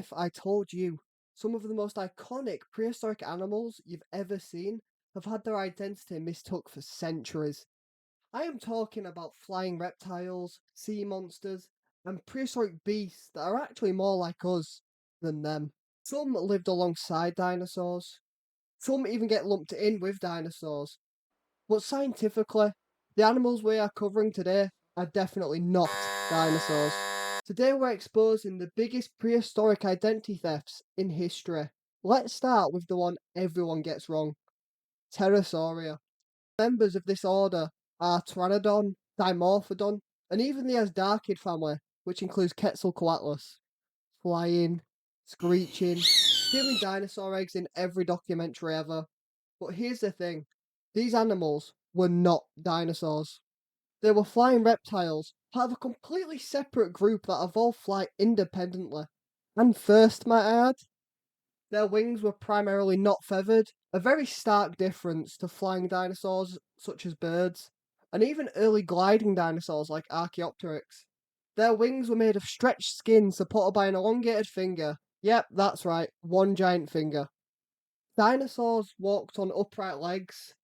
if I told you some of the most iconic prehistoric animals you've ever seen have had their identity mistook for centuries? I am talking about flying reptiles, sea monsters, and prehistoric beasts that are actually more like us than them. Some lived alongside dinosaurs, some even get lumped in with dinosaurs. But scientifically, the animals we are covering today are definitely not dinosaurs. Today we're exposing the biggest prehistoric identity thefts in history. Let's start with the one everyone gets wrong: Pterosauria. Members of this order are Pteranodon, Dimorphodon, and even the Asdarchid family, which includes Quetzalcoatlus. Flying, screeching, stealing dinosaur eggs in every documentary ever. But here's the thing: these animals were not dinosaurs. They were flying reptiles, part of a completely separate group that evolved flight independently. And first, might I add, their wings were primarily not feathered, a very stark difference to flying dinosaurs such as birds, and even early gliding dinosaurs like Archaeopteryx. Their wings were made of stretched skin supported by an elongated finger. Yep, that's right, one giant finger. Dinosaurs walked on upright legs,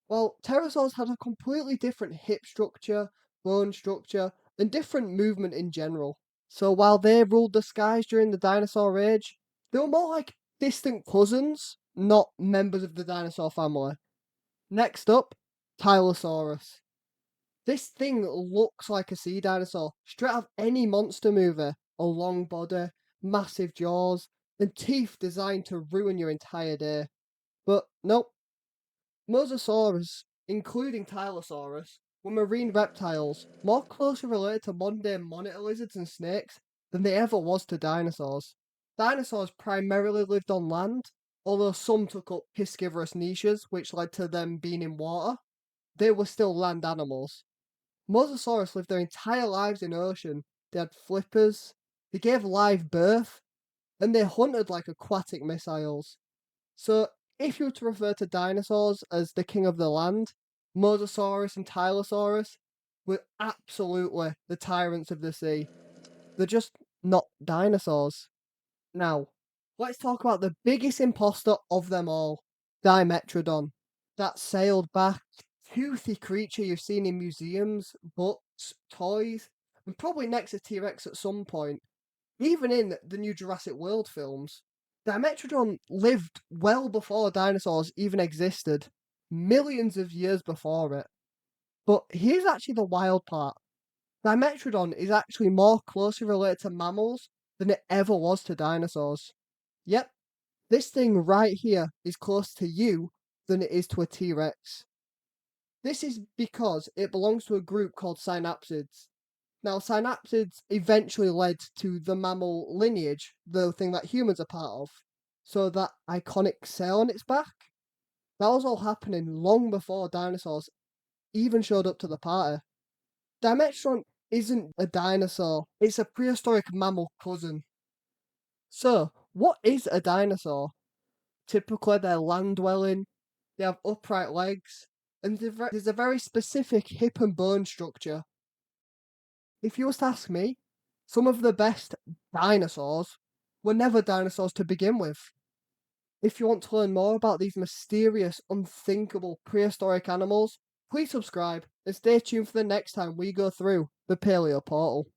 while pterosaurs had a completely different hip structure, bone structure, and different movement in general. So while they ruled the skies during the dinosaur age, they were more like distant cousins, not members of the dinosaur family. Next up, Tylosaurus. This thing looks like a sea dinosaur, straight out of any monster movie. A long body, massive jaws, and teeth designed to ruin your entire day. But nope, Mosasaurus, including Tylosaurus, were marine reptiles, more closely related to modern-day monitor lizards and snakes than they ever was to dinosaurs. Dinosaurs primarily lived on land, although some took up piscivorous niches, which led to them being in water. They were still land animals. Mosasaurus lived their entire lives in ocean. They had flippers, they gave live birth, and they hunted like aquatic missiles. So, if you were to refer to dinosaurs as the king of the land, Mosasaurus and Tylosaurus were absolutely the tyrants of the sea. They're just not dinosaurs. Now, let's talk about the biggest imposter of them all, Dimetrodon. That sailed back, toothy creature you've seen in museums, books, toys, and probably next to T Rex at some point, even in the new Jurassic World films. Dimetrodon lived well before dinosaurs even existed, millions of years before it. But here's actually the wild part: Dimetrodon is actually more closely related to mammals than it ever was to dinosaurs. Yep, this thing right here is closer to you than it is to a T Rex. This is because it belongs to a group called synapsids. Now, synapsids eventually led to the mammal lineage, the thing that humans are part of. So that iconic sail on its back, that was all happening long before dinosaurs even showed up to the party. Dimetrodon isn't a dinosaur, it's a prehistoric mammal cousin. So, what is a dinosaur? Typically, they're land dwelling, they have upright legs, and there's a very specific hip and bone structure. If you was to ask me, some of the best dinosaurs were never dinosaurs to begin with. If you want to learn more about these mysterious, unthinkable prehistoric animals, please subscribe and stay tuned for the next time we go through the Paleo Portal.